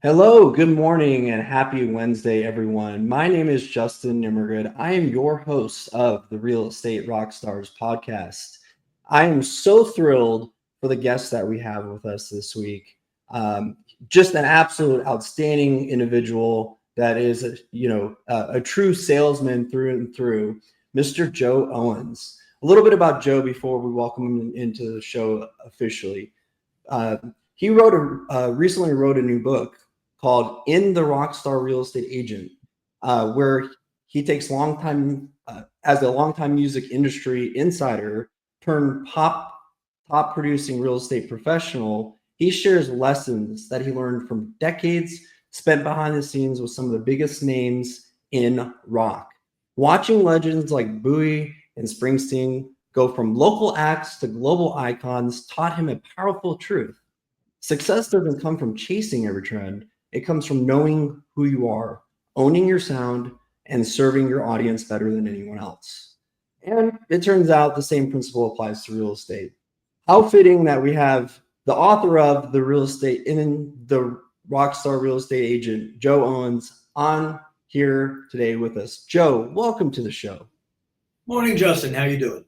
Hello, good morning, and happy Wednesday, everyone. My name is Justin Nimergood. I am your host of the Real Estate Rockstars podcast. I am so thrilled for the guest that we have with us this week. Um, just an absolute outstanding individual that is, a true salesman through and through, Mr. Joe Owens. A little bit about Joe before we welcome him into the show officially. Uh, he recently wrote a new book called "In the RockStar Real Estate Agent," where he takes as a longtime music industry insider turned top producing real estate professional. He shares lessons that he learned from decades spent behind the scenes with some of the biggest names in rock. Watching legends like Bowie and Springsteen go from local acts to global icons taught him a powerful truth. Success doesn't come from chasing every trend. It comes from knowing who you are, owning your sound, and serving your audience better than anyone else. And it turns out the same principle applies to real estate. How fitting that we have the author of the real estate in the Rockstar Real Estate Agent, Joe Owens, on here today with us. Joe, welcome to the show. Morning, Justin. How you doing?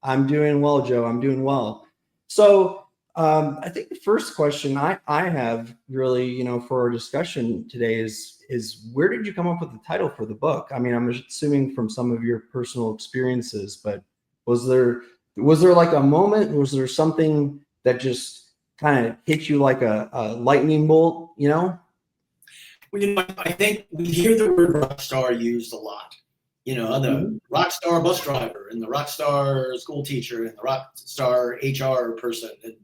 I'm doing well, Joe. I'm doing well. So I think the first question I have really, for our discussion today is where did you come up with the title for the book? I mean, I'm assuming from some of your personal experiences, but was there was there like a moment? Was there something that just kind of hit you like a lightning bolt? Well, I think we hear the word rock star used a lot. The Mhm. rock star bus driver and the rock star school teacher and the rock star HR person and,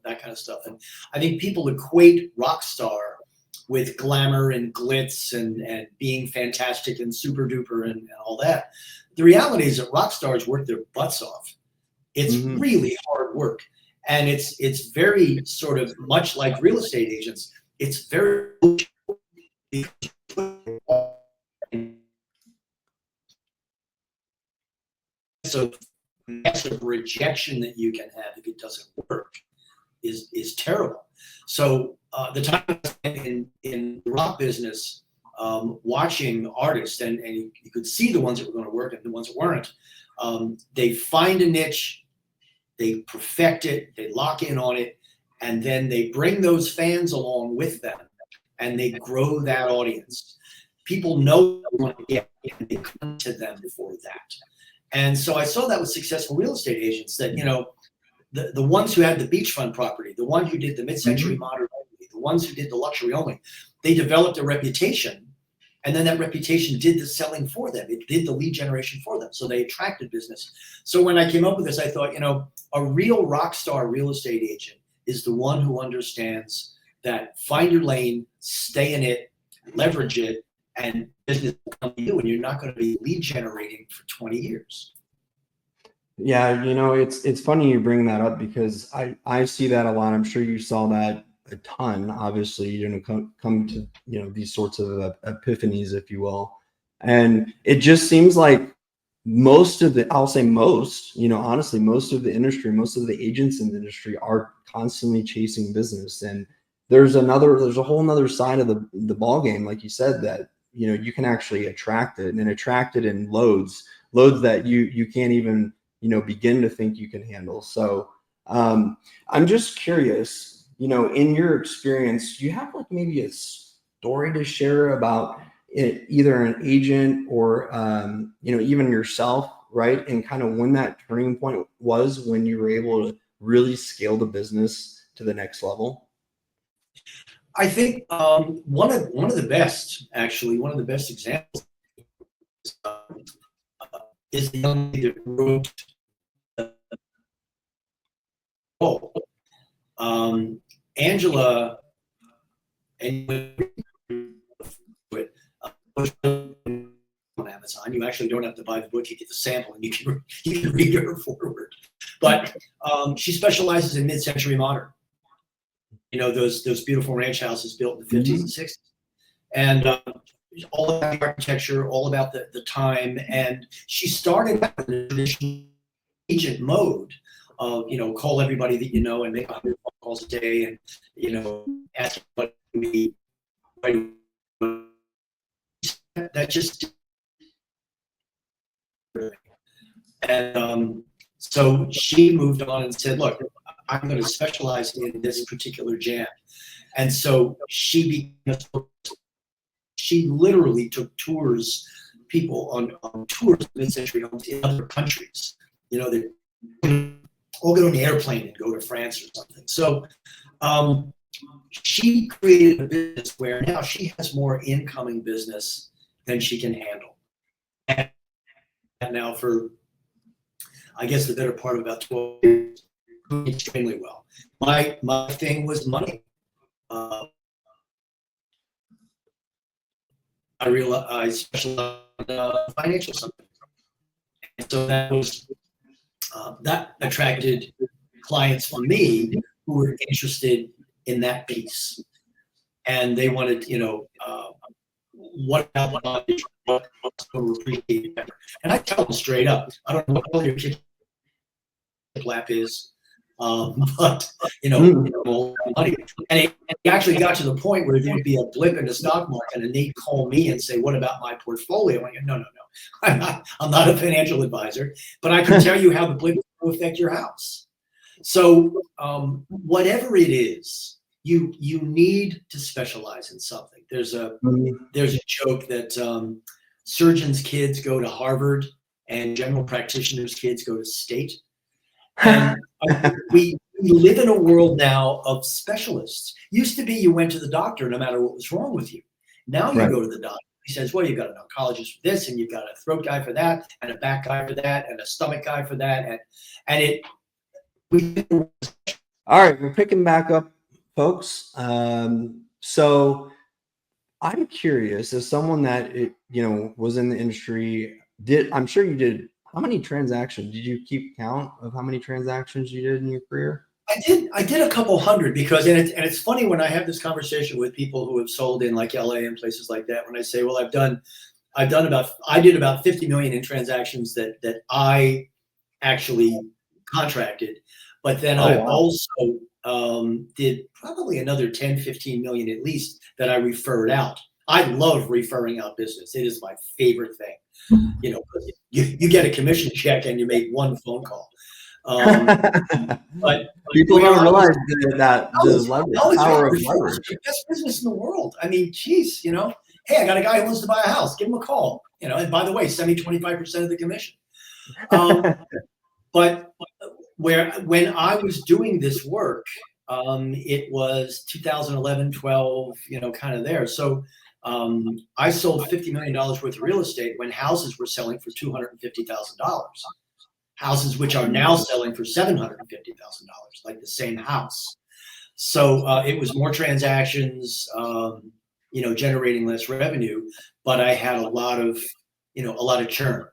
that kind of stuff. And I think people equate rock star with glamour and glitz and being fantastic and super duper and all that. The reality is that rock stars work their butts off. It's Mhm. really hard work. And it's very sort of much like real estate agents. It's very so massive rejection that you can have if it doesn't work is terrible. So the time in the rock business, watching artists and you could see the ones that were going to work and the ones that weren't. They find a niche, they perfect it, they lock in on it, and then they bring those fans along with them and they grow that audience. People know what they want to get and they come to them for that. And so I saw that with successful real estate agents that, the ones who had the beachfront property, the ones who did the mid-century Mhm. modern only, the ones who did the luxury only, they developed a reputation. And then that reputation did the selling for them. It did the lead generation for them. So they attracted business. So when I came up with this, I thought, a real rock star real estate agent is the one who understands that find your lane, stay in it, leverage it, and business will come to you, and you're not going to be lead generating for 20 years. Yeah, it's funny you bring that up because I see that a lot. I'm sure you saw that a ton. Obviously, come to these sorts of epiphanies, if you will, and it just seems like most of the I'll say most, honestly, most of the industry, most of the agents in the industry are constantly chasing business, and there's a whole nother side of the ball game, like you said, that you can actually attract it and attract it in loads that you can't even begin to think you can handle. So I'm just curious, in your experience, do you have like maybe a story to share about either an agent or even yourself, right? And kind of when that turning point was when you were able to really scale the business to the next level. I think one of the best, actually, one of the best examples is the young lady that wrote Oh, Angela, and on Amazon. You actually don't have to buy the book; you get the sample, and you can read her forward. But she specializes in mid-century modern. Those beautiful ranch houses built in the 50s Mm-hmm. and 60s, and all about the architecture, all about the time. And she started out in a traditional agent mode of call everybody that you know and make 100 phone calls a day and ask everybody that just, and so she moved on and said, look, I'm going to specialize in this particular jam. And so she literally took people on tours of mid-century homes in other countries. You know, they all get on the airplane and go to France or something. So she created a business where now she has more incoming business than she can handle. And now for, I guess, the better part of about 12 years, extremely well. My thing was money. I realized I specialized in financial something. And so that attracted clients for me who were interested in that piece. And they wanted, what about knowledge, what will appreciate it better. And I tell them straight up, I don't know what color your kitchen lap is, but money. And it actually got to the point where there'd be a blip in the stock market, and they'd call me and say, "What about my portfolio?" I go, "No, I'm not a financial advisor, but I can tell you how the blip will affect your house." So whatever it is, you need to specialize in something. There's a joke that surgeons' kids go to Harvard and general practitioners' kids go to State. And we live in a world now of specialists. Used to be you went to the doctor no matter what was wrong with you. Now you go to the doctor. He says, well, you've got an oncologist for this, and you've got a throat guy for that, and a back guy for that, and a stomach guy for that. All right, we're picking back up, folks. So I'm curious, as someone that was in the industry, I'm sure you did. How many transactions did you keep count of how many transactions you did in your career? I did a couple hundred, because and it's funny when I have this conversation with people who have sold in like LA and places like that, when I say, well, I did about 50 million in transactions that I actually contracted, but then I also did probably another 10, 15 million at least that I referred out. I love referring out business. It is my favorite thing. You get a commission check and you make one phone call. But people don't realize that the power of leverage. The best business in the world. I mean, geez, hey, I got a guy who wants to buy a house. Give him a call. And by the way, send me 25% of the commission. But when I was doing this work, it was 2011, 12, kind of there. So I sold $50 million worth of real estate when houses were selling for $250,000. Houses which are now selling for $750,000, like the same house. So it was more transactions, generating less revenue, but I had a lot of churn.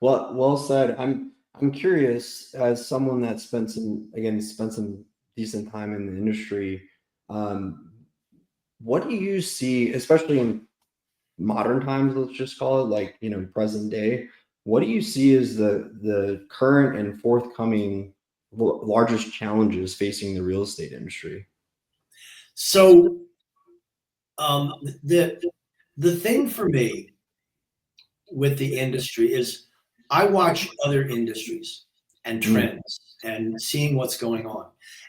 Well said. I'm curious, as someone that spent some decent time in the industry. What do you see, especially in modern times, let's just call it, like, present day, what do you see as the current and forthcoming largest challenges facing the real estate industry? So the thing for me with the industry is I watch other industries and trends and seeing what's going on.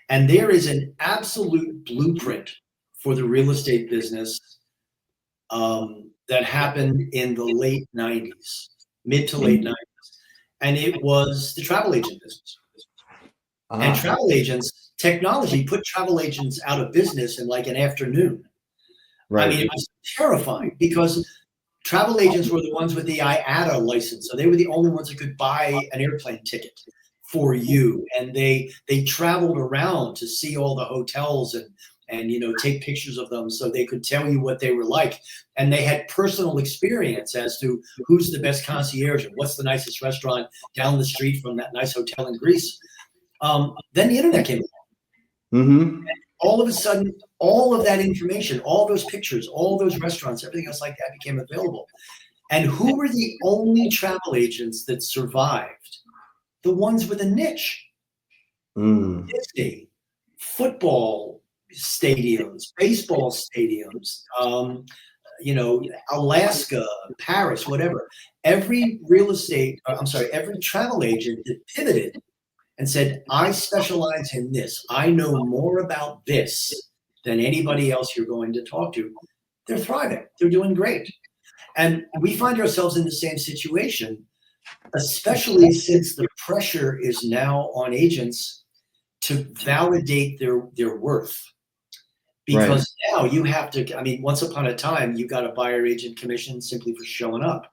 And there is an absolute blueprint for the real estate business that happened in the late 90s, mid to late 90s. And it was the travel agent business. And travel agents, technology put travel agents out of business in like an afternoon. Right. I mean, it was terrifying because travel agents were the ones with the IATA license. So they were the only ones that could buy an airplane ticket for you. And they traveled around to see all the hotels and take pictures of them so they could tell you what they were like. And they had personal experience as to who's the best concierge and what's the nicest restaurant down the street from that nice hotel in Greece. Then the internet came along. And all of a sudden, all of that information, all those pictures, all those restaurants, everything else like that became available. And who were the only travel agents that survived? The ones with a niche. Disney, football, stadiums, baseball stadiums, Alaska, Paris, whatever. Every every travel agent that pivoted and said, I specialize in this. I know more about this than anybody else you're going to talk to. They're thriving. They're doing great. And we find ourselves in the same situation, especially since the pressure is now on agents to validate their worth. Because now you have to, once upon a time, you got a buyer agent commission simply for showing up.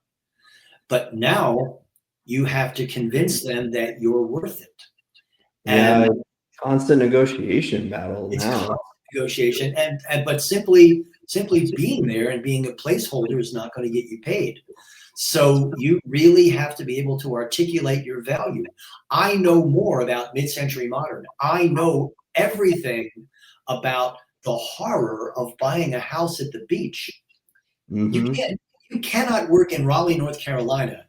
But now you have to convince them that you're worth it. And constant negotiation battle it's now. Constant negotiation. But simply being there and being a placeholder is not going to get you paid. So you really have to be able to articulate your value. I know more about mid-century modern. I know everything about the horror of buying a house at the beach. Mm-hmm. You cannot work in Raleigh, North Carolina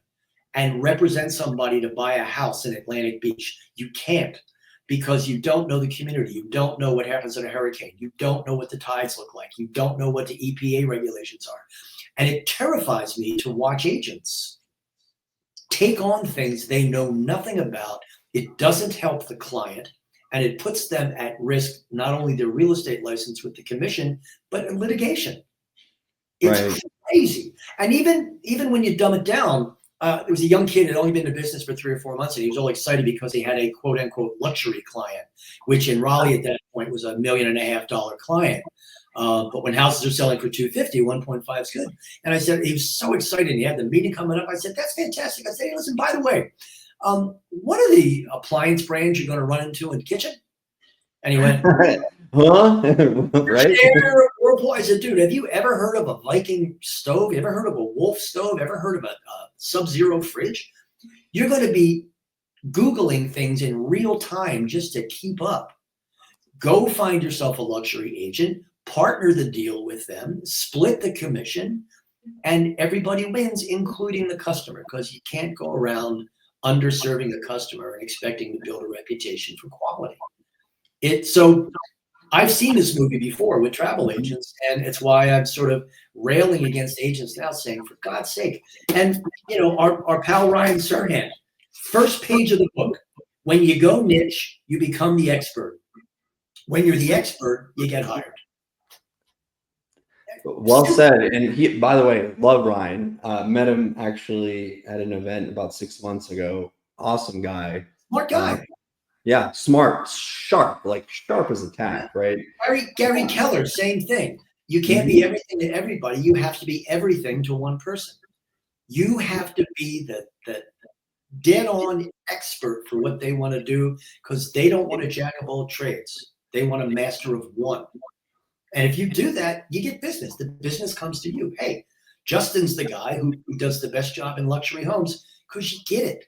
and represent somebody to buy a house in Atlantic Beach. You can't, because you don't know the community. You don't know what happens in a hurricane. You don't know what the tides look like. You don't know what the EPA regulations are. And it terrifies me to watch agents take on things they know nothing about. It doesn't help the client, and it puts them at risk, not only their real estate license with the commission, but in litigation. It's crazy. And even when you dumb it down, there was a young kid that had only been in business for 3 or 4 months, and he was all excited because he had a quote unquote luxury client, which in Raleigh at that point was $1.5 million client. But when houses are selling for $250, 1.5 is good. And I said, he was so excited. He had the meeting coming up. I said, that's fantastic. I said, hey, listen, by the way, what are the appliance brands you're going to run into in the kitchen? And he went, huh? Right? Whirlpool. I said, dude, have you ever heard of a Viking stove? You ever heard of a Wolf stove? Ever heard of a Sub-Zero fridge? You're going to be Googling things in real time just to keep up. Go find yourself a luxury agent, partner the deal with them, split the commission, and everybody wins, including the customer, because you can't go around underserving a customer and expecting to build a reputation for quality. So I've seen this movie before with travel agents, and it's why I'm sort of railing against agents now, saying, for God's sake. And, our pal Ryan Serhant, first page of the book, when you go niche, you become the expert. When you're the expert, you get hired. Well said. And he, by the way, love Ryan. Met him actually at an event about 6 months ago. Awesome guy. Smart guy. Yeah, smart, sharp, like sharp as a tack, right? Gary Keller, same thing. You can't be everything to everybody. You have to be everything to one person. You have to be the dead-on expert for what they want to do, because they don't want a jack of all trades. They want a master of one. And if you do that, you get business. The business comes to you. Hey, Justin's the guy who does the best job in luxury homes, because you get it.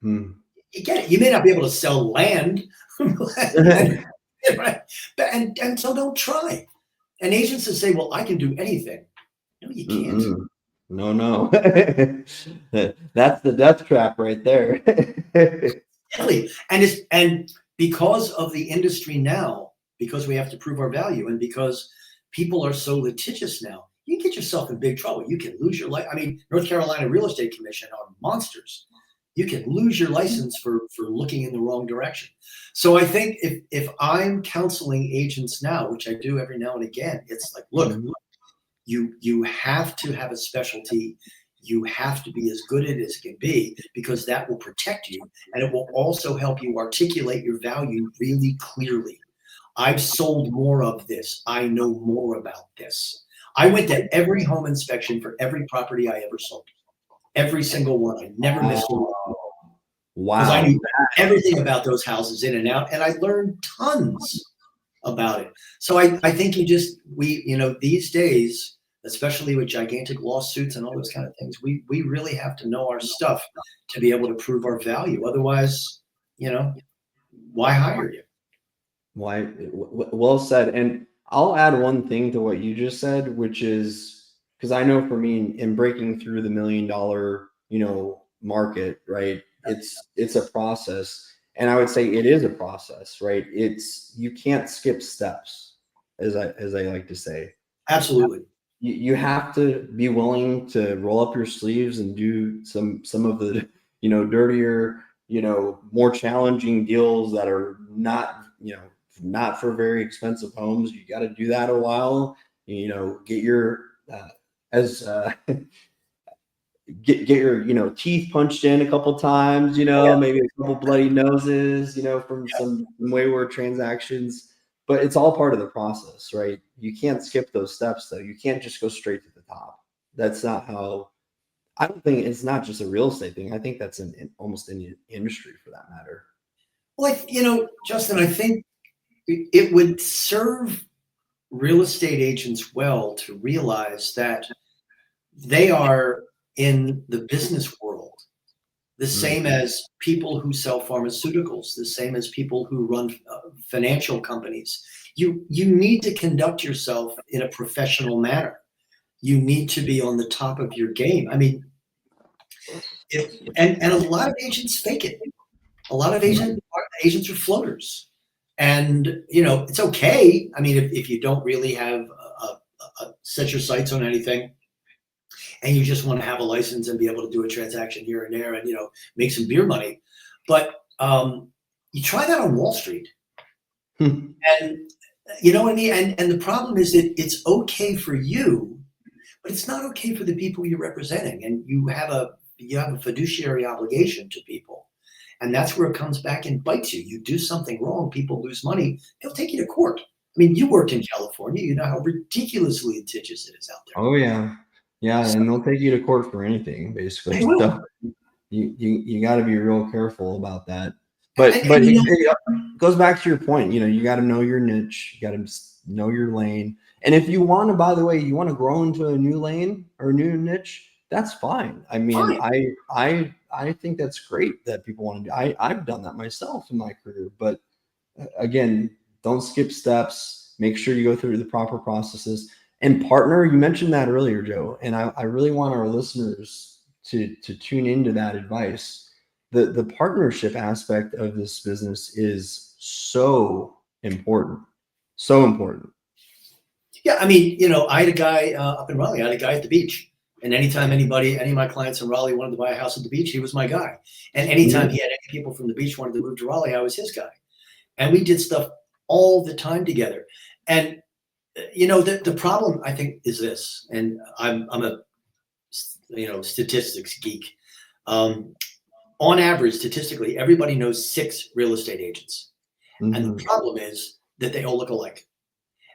You get it. You may not be able to sell land, right? And so don't try. And agents that say, well, I can do anything. No, you can't. No. That's the death trap right there. Exactly. And because of the industry now, because we have to prove our value, and because people are so litigious now, you get yourself in big trouble. You can lose your life. North Carolina Real Estate Commission are monsters. You can lose your license for looking in the wrong direction. So I think if I'm counseling agents now, which I do every now and again, it's like, look, you have to have a specialty. You have to be as good at it as it can be, because that will protect you, and it will also help you articulate your value really clearly. I've sold more of this. I know more about this. I went to every home inspection for every property I ever sold. Every single one. I never missed one. Wow. Because I knew everything about those houses in and out, and I learned tons about it. So I think these days, especially with gigantic lawsuits and all those kind of things, we really have to know our stuff to be able to prove our value. Otherwise, why hire you? Why? Well said. And I'll add one thing to what you just said, which is, because I know for me in breaking through the $1 million, market, right? It's a process. And I would say it is a process, right? You can't skip steps, as I like to say. Absolutely. You have to be willing to roll up your sleeves and do some of the, dirtier, more challenging deals that are not, not for very expensive homes. You got to do that a while, get your, as get your teeth punched in a couple times, Yeah. maybe a couple bloody noses, from some wayward transactions, but it's all part of the process, right? You can't skip those steps, though. You can't just go straight to the top. That's not how. I don't think it's not just a real estate thing. I think that's in almost any industry for that matter. Well, Justin, I think it would serve real estate agents well to realize that they are in the business world the same as people who sell pharmaceuticals, the same as people who run financial companies. You need to conduct yourself in a professional manner. You need to be on the top of your game. I mean, and a lot of agents fake it. A lot of agents are floaters, and it's okay. I mean, if you don't really have set your sights on anything, and you just want to have a license and be able to do a transaction here and there, and make some beer money, but you try that on Wall Street, and you know what I mean. And the problem is that it's okay for you, but it's not okay for the people you're representing, and you have a fiduciary obligation to people. And that's where it comes back and bites you. You do something wrong, people lose money, they'll take you to court. I mean, you worked in California, you know how ridiculously litigious it is out there. Oh yeah. Yeah, and they'll take you to court for anything, basically. So you got to be real careful about that. But it goes back to your point. You got to know your niche. You got to know your lane. And if you want to, by the way, you want to grow into a new lane or a new niche, that's fine. I mean, I think that's great that people want to do. I've done that myself in my career. But again, don't skip steps. Make sure you go through the proper processes. And partner, you mentioned that earlier, Joe, and I really want our listeners to tune into that advice. The partnership aspect of this business is so important. So important. Yeah, I mean, I had a guy up in Raleigh. I had a guy at the beach. And anytime any of my clients in Raleigh wanted to buy a house at the beach, he was my guy. And anytime he had any people from the beach wanted to move to Raleigh, I was his guy. And we did stuff all the time together. And the problem, I think, is this, and I'm a statistics geek. On average, statistically, everybody knows 6 real estate agents. And the problem is that they all look alike.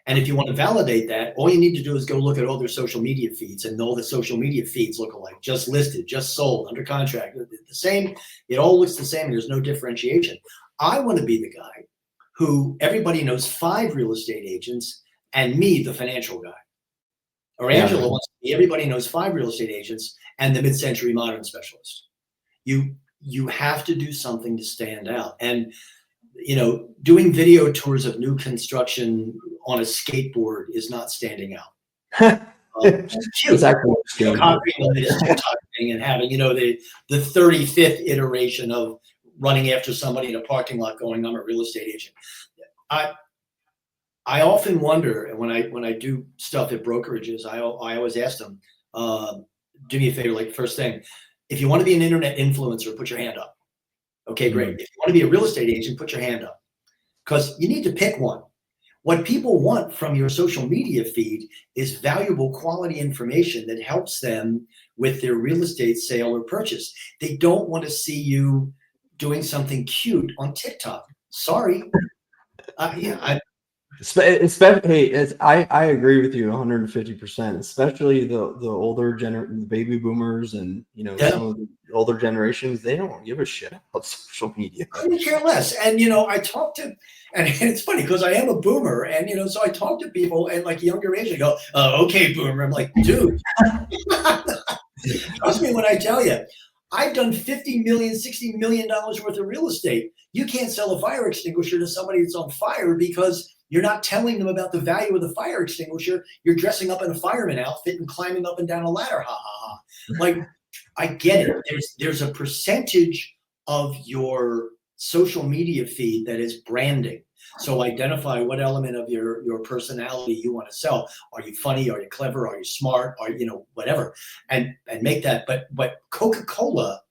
And if you want to validate that, all you need to do is go look at all their social media feeds, and all the social media feeds look alike. Just listed, just sold, under contract, the same. It all looks the same. There's no differentiation. I want to be the guy who everybody knows 5 real estate agents, and me, the financial guy. Or Angela wants to be, everybody knows 5 real estate agents and the mid-century modern specialist. You have to do something to stand out. And doing video tours of new construction on a skateboard is not standing out. It's actually copying this thing and having the 35th iteration of running after somebody in a parking lot going, I'm a real estate agent. I often wonder, and when I do stuff at brokerages, I always ask them, do me a favor, like first thing, if you want to be an internet influencer, put your hand up. Okay, great. If you want to be a real estate agent, put your hand up, because you need to pick one. What people want from your social media feed is valuable quality information that helps them with their real estate sale or purchase. They don't want to see you doing something cute on TikTok. Sorry. Especially, I agree with you 150%. Especially the older the baby boomers, and some of the older generations, they don't give a shit about social media. I couldn't care less. And I talk to, and it's funny because I am a boomer, and so I talk to people and like younger age, they go, "Okay, boomer." I'm like, dude, trust me when I tell you, I've done $50 million, $60 million worth of real estate. You can't sell a fire extinguisher to somebody that's on fire because you're not telling them about the value of the fire extinguisher. You're dressing up in a fireman outfit and climbing up and down a ladder. Ha ha ha. Like, I get it. There's a percentage of your social media feed that is branding. So identify what element of your personality you want to sell. Are you funny? Are you clever? Are you smart? Are whatever, and make that. But Coca-Cola,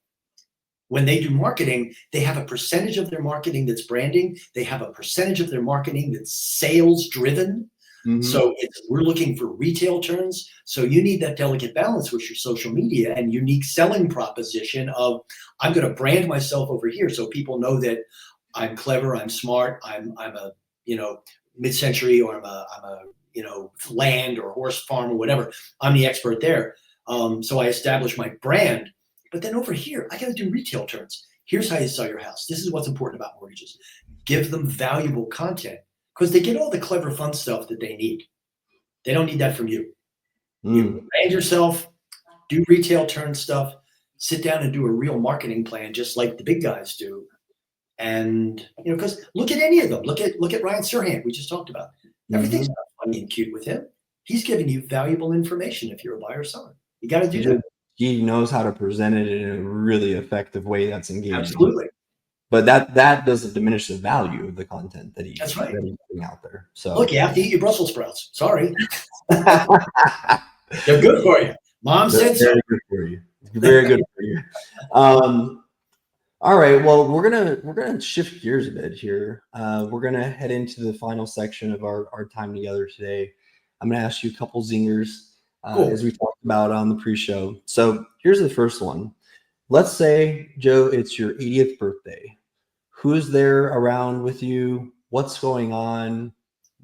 when they do marketing, they have a percentage of their marketing that's branding. They have a percentage of their marketing that's sales driven. Mm-hmm. So we're looking for retail turns. So you need that delicate balance with your social media and unique selling proposition of, I'm going to brand myself over here so people know that I'm clever, I'm smart, I'm a mid-century, or I'm a land or horse farm or whatever. I'm the expert there. So I establish my brand. But then over here, I got to do retail turns. Here's how you sell your house. This is what's important about mortgages. Give them valuable content, because they get all the clever, fun stuff that they need. They don't need that from you. You brand yourself, do retail turn stuff, sit down and do a real marketing plan, just like the big guys do. And because look at any of them. Look at Ryan Serhant, we just talked about. Everything's not funny and cute with him. He's giving you valuable information if you're a buyer or seller. You got to do that. He knows how to present it in a really effective way that's engaging. Absolutely. But that doesn't diminish the value of the content that he's putting out there. So look, you have to eat your Brussels sprouts. Sorry. They're good for you. Mom said so. Very good for you. Very good for you. All right. Well, we're gonna shift gears a bit here. We're gonna head into the final section of our time together today. I'm gonna ask you a couple zingers, as we talked about on the pre-show. So here's the first one. Let's say, Joe, it's your 80th birthday. Who's there around with you? What's going on?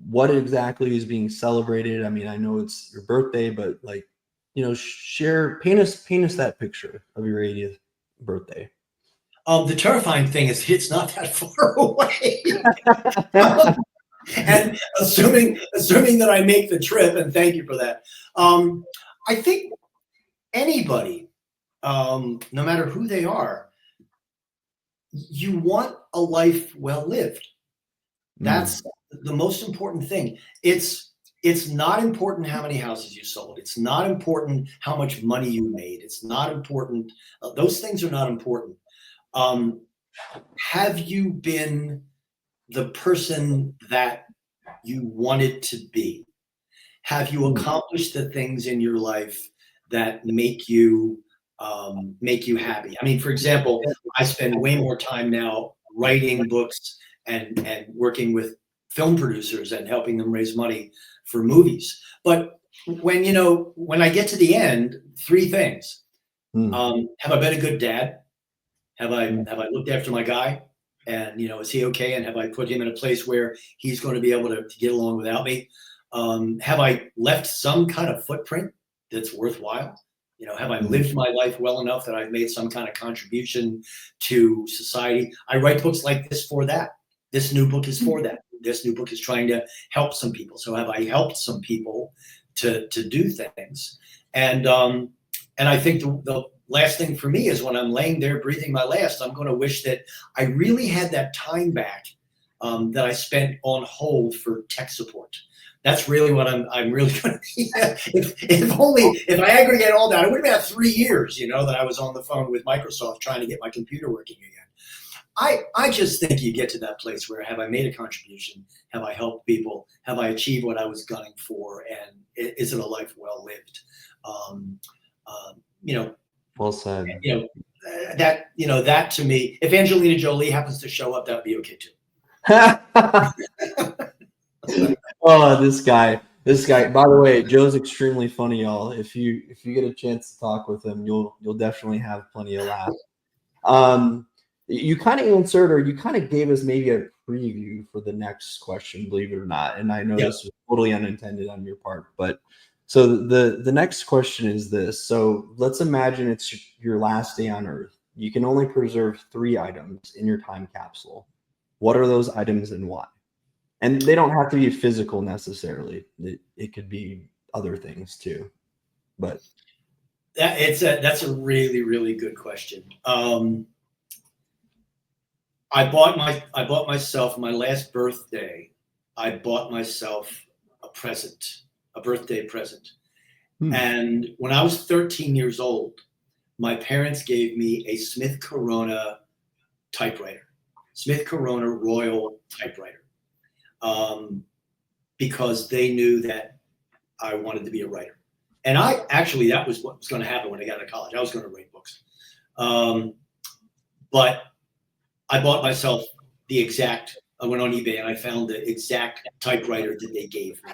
What exactly is being celebrated? I mean, I know it's your birthday, but paint us that picture of your 80th birthday. The terrifying thing is it's not that far away. And assuming that I make the trip, and thank you for that. I think anybody, no matter who they are, you want a life well lived. That's the most important thing. It's not important how many houses you sold. It's not important how much money you made. It's not important. Those things are not important. Have you been the person that you wanted to be? Have you accomplished the things in your life that make you happy? I mean, for example, I spend way more time now writing books and working with film producers and helping them raise money for movies. But when I get to the end, three things. Have I been a good dad? Have I looked after my guy? And is he okay? And have I put him in a place where he's going to be able to get along without me? Have I left some kind of footprint that's worthwhile? Have I lived my life well enough that I've made some kind of contribution to society? I write books like this for that. This new book is for that. This new book is trying to help some people. So have I helped some people to do things? And I think the last thing for me is when I'm laying there breathing my last, I'm going to wish that I really had that time back that I spent on hold for tech support. That's really what I'm really going to be. If I aggregate all that, it would have been 3 years, that I was on the phone with Microsoft trying to get my computer working again. I just think you get to that place where, have I made a contribution? Have I helped people? Have I achieved what I was gunning for? And is it a life well lived? Well said. That to me, if Angelina Jolie happens to show up, that'd be okay too. Oh, this guy. By the way, Joe's extremely funny, y'all. If you get a chance to talk with him, you'll definitely have plenty of laughs. You kind of answered, or you kind of gave us maybe a preview for the next question, believe it or not. And I know this was totally unintended on your part, but so the next question is this. So let's imagine it's your last day on Earth. You can only preserve 3 items in your time capsule. What are those items and why? And they don't have to be physical necessarily. It could be other things too. But that's a really, really good question. I bought myself my last birthday. I bought myself a birthday present. And when I was 13 years old, my parents gave me a Smith Corona typewriter. Smith Corona Royal typewriter, because they knew that I wanted to be a writer. And that was what was going to happen when I got out of college. I was going to write books. But I bought myself I went on eBay and I found the exact typewriter that they gave me.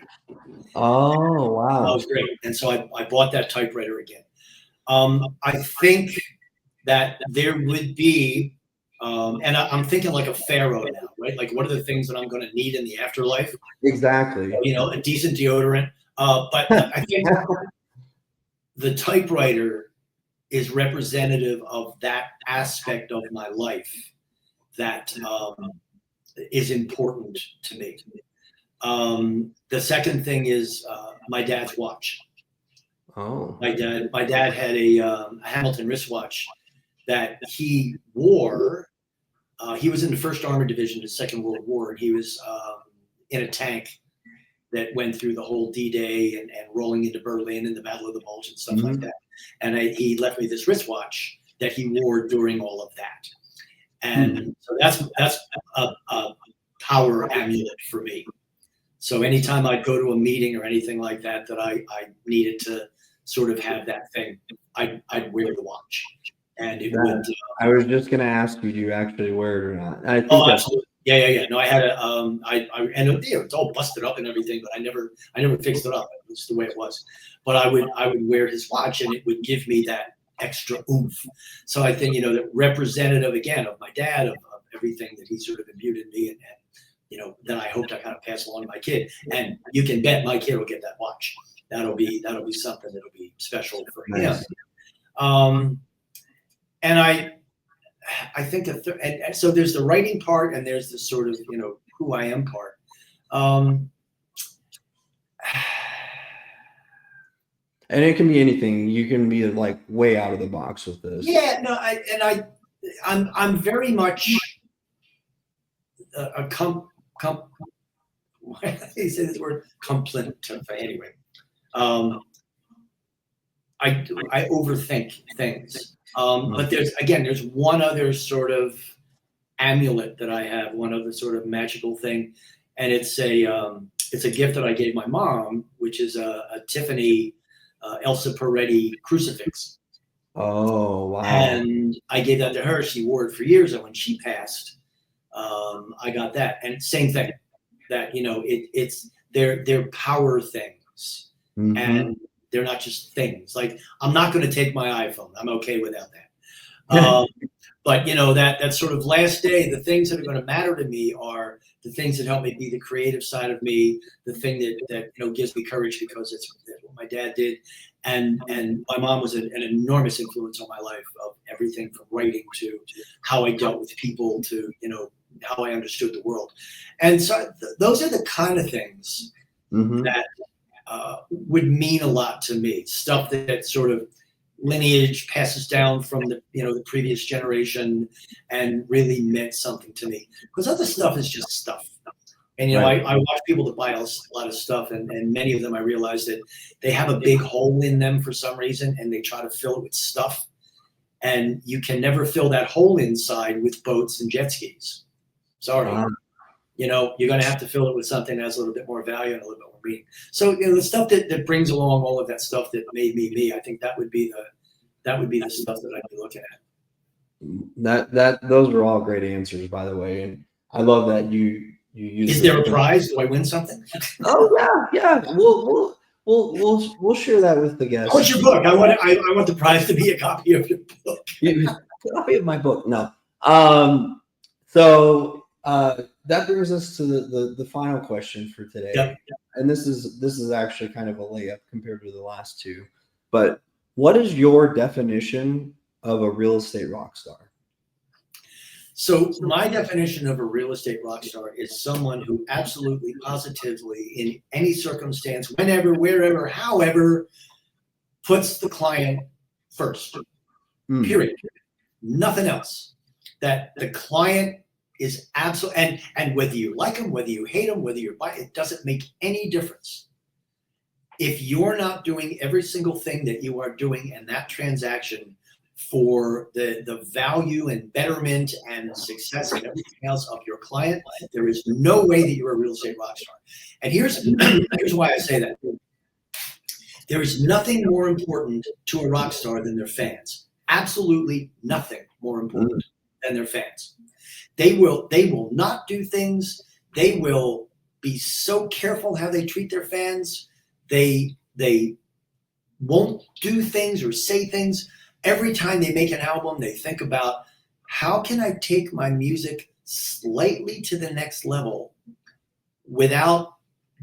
Oh, wow. That was great. And so I bought that typewriter again. I think that there would be, and I'm thinking like a pharaoh now, right? Like, what are the things that I'm going to need in the afterlife? Exactly. A decent deodorant. But I think the typewriter is representative of that aspect of my life that is important to me. The second thing is my dad's watch. Oh. My dad had a Hamilton wristwatch that he wore. He was in the 1st Armored Division in the Second World War, and he was in a tank that went through the whole D-Day and rolling into Berlin and the Battle of the Bulge and stuff like that. And he left me this wristwatch that he wore during all of that. And so that's a power amulet for me. So anytime I'd go to a meeting or anything like that I needed to sort of have that thing, I'd wear the watch. And it would. I was just going to ask you, do you actually wear it or not? I think absolutely. Yeah. No, I had and it's all busted up and everything, but I never fixed it up. It's the way it was. But I would wear his watch, and it would give me that extra oomph. So I think, that representative again of my dad, of everything that he sort of imbued in me, and then I hope to kind of pass along to my kid. And you can bet my kid will get that watch. That'll be something that'll be special for him. And I think and so there's the writing part, and there's the sort of who I am part. And it can be anything. You can be like way out of the box with this. Yeah, no, I'm very much a why did I say this word? Anyway, I overthink things. But there's one other sort of amulet that I have, one other sort of magical thing, and it's a gift that I gave my mom, which is a Tiffany Elsa Peretti crucifix. Oh, wow! And I gave that to her. She wore it for years, and when she passed, I got that. And same thing, that they're power things, and they're not just things. Like, I'm not going to take my iPhone. I'm okay without that. But that sort of last day, the things that are going to matter to me are the things that help me be the creative side of me, the thing that gives me courage, because it's what my dad did, and my mom was an enormous influence on my life, of everything from writing to how I dealt with people to how I understood the world. And so those are the kind of things that would mean a lot to me. Stuff that sort of lineage passes down from the previous generation and really meant something to me. Because other stuff is just stuff. And right. I watch people that buy a lot of stuff, and many of them I realize that they have a big hole in them for some reason, and they try to fill it with stuff. And you can never fill that hole inside with boats and jet skis. Sorry. Wow. You're going to have to fill it with something that has a little bit more value and a little bit more meaning. So the stuff that brings along all of that stuff that made me me, I think that would be the stuff that I'd be looking at. Those are all great answers, by the way, and I love that you use. Is there a prize? Do I win something? Oh yeah. We'll share that with the guests. What's your book? I want the prize to be a copy of your book. A copy of my book. No. So that brings us to the final question for today. Yep. And this is actually kind of a layup compared to the last two. But what is your definition of a real estate rock star? So my definition of a real estate rock star is someone who absolutely, positively, in any circumstance, whenever, wherever, however, puts the client first. Period. Nothing else. That the client is absolutely, and whether you like them, whether you hate them, whether you're buying, it doesn't make any difference. If you're not doing every single thing that you are doing in that transaction for the value and betterment and success and everything else of your client, there is no way that you're a real estate rock star. And here's why I say that. There is nothing more important to a rock star than their fans. Absolutely nothing more important than their fans. They will not do things. They will be so careful how they treat their fans. They won't do things or say things. Every time they make an album, they think about, how can I take my music slightly to the next level without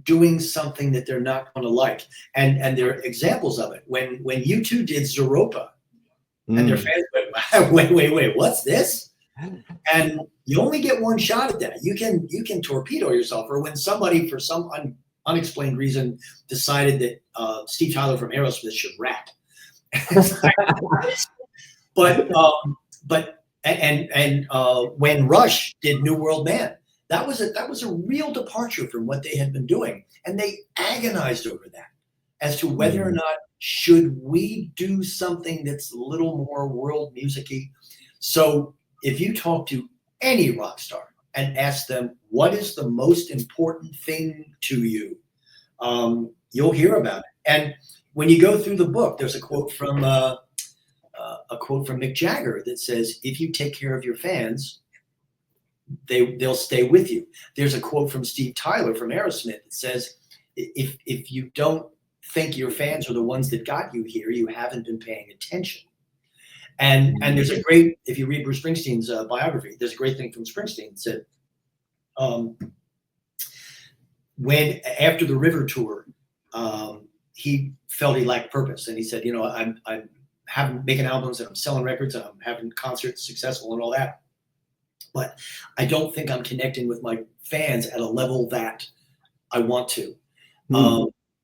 doing something that they're not going to like? And there are examples of it. When U2 did Zeropa, and their fans went, wait, what's this? And you only get one shot at that. You can torpedo yourself. Or when somebody, for some unexplained reason, decided that Steve Tyler from Aerosmith should rap. But when Rush did New World Man, that was a real departure from what they had been doing, and they agonized over that as to whether or not should we do something that's a little more world music-y. So if you talk to any rock star and ask them, what is the most important thing to you, you'll hear about it. And when you go through the book, there's a quote from Mick Jagger that says, if you take care of your fans, they'll stay with you. There's a quote from Steve Tyler from Aerosmith that says, if you don't think your fans are the ones that got you here, you haven't been paying attention. And there's a great, if you read Bruce Springsteen's biography, there's a great thing from Springsteen that said, when after the River tour, he felt he lacked purpose, and he said, I'm making albums and I'm selling records and I'm having concerts successful and all that, but I don't think I'm connecting with my fans at a level that I want to.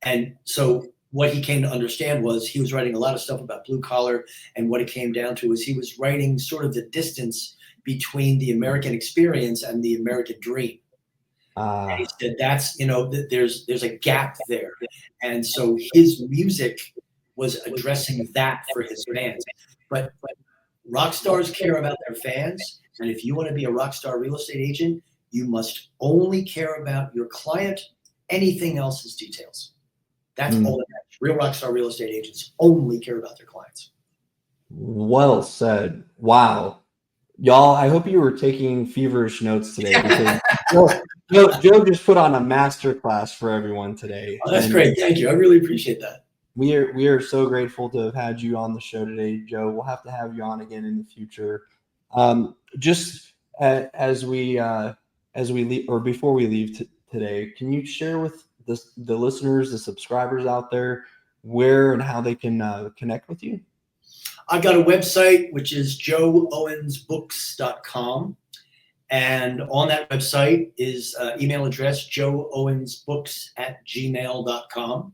And so what he came to understand was he was writing a lot of stuff about blue collar, and what it came down to is he was writing sort of the distance between the American experience and the American dream. And he said that's, there's a gap there. And so his music was addressing that for his fans. But rock stars care about their fans. And if you want to be a rock star real estate agent, you must only care about your client. Anything else is details. That's all that matters. Real rock star real estate agents only care about their clients. Well said. Wow. Y'all, I hope you were taking feverish notes today, because Joe just put on a master class for everyone today. Oh, that's great. Thank you. I really appreciate that. We are so grateful to have had you on the show today, Joe. We'll have to have you on again in the future. Just as we leave, or before we leave today, can you share with the listeners, the subscribers out there, where and how they can connect with you? I've got a website, which is joeowensbooks.com. And on that website is email address, joeowensbooks@gmail.com.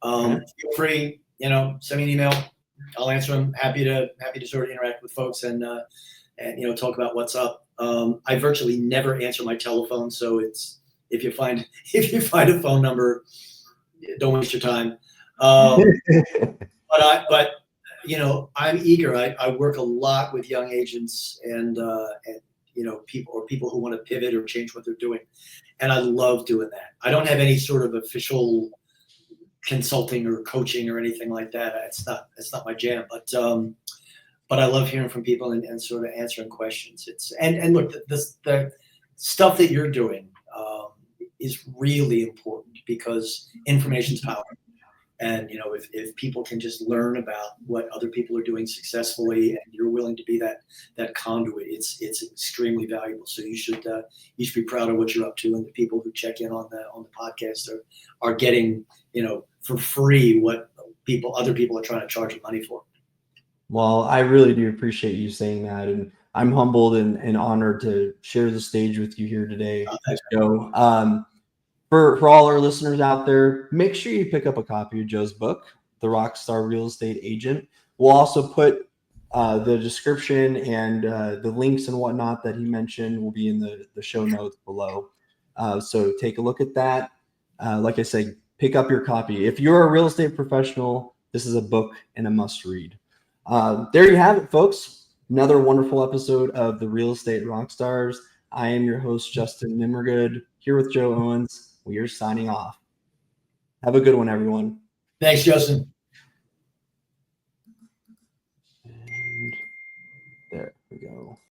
Feel free, send me an email. I'll answer them. Happy to sort of interact with folks and talk about what's up. I virtually never answer my telephone, so it's if you find a phone number, don't waste your time. But I'm eager. I work a lot with young agents and people who want to pivot or change what they're doing, and I love doing that. I don't have any sort of official consulting or coaching or anything like that. It's not my jam, but I love hearing from people and sort of answering questions. And look, the stuff that you're doing is really important, because information's power. And if people can just learn about what other people are doing successfully, and you're willing to be that conduit, it's extremely valuable. So you should be proud of what you're up to, and the people who check in on the podcast are getting for free what other people are trying to charge you money for. Well, I really do appreciate you saying that, and I'm humbled and honored to share the stage with you here today, Joe. For all our listeners out there, make sure you pick up a copy of Joe's book, The RockStar Real Estate Agent. We'll also put the description and the links and whatnot that he mentioned will be in the show notes below. So take a look at that. Like I said, pick up your copy. If you're a real estate professional, this is a book and a must read. There you have it, folks. Another wonderful episode of the Real Estate Rockstars. I am your host, Justin Nimergood, here with Joe Owens. We are signing off. Have a good one, everyone. Thanks, Justin.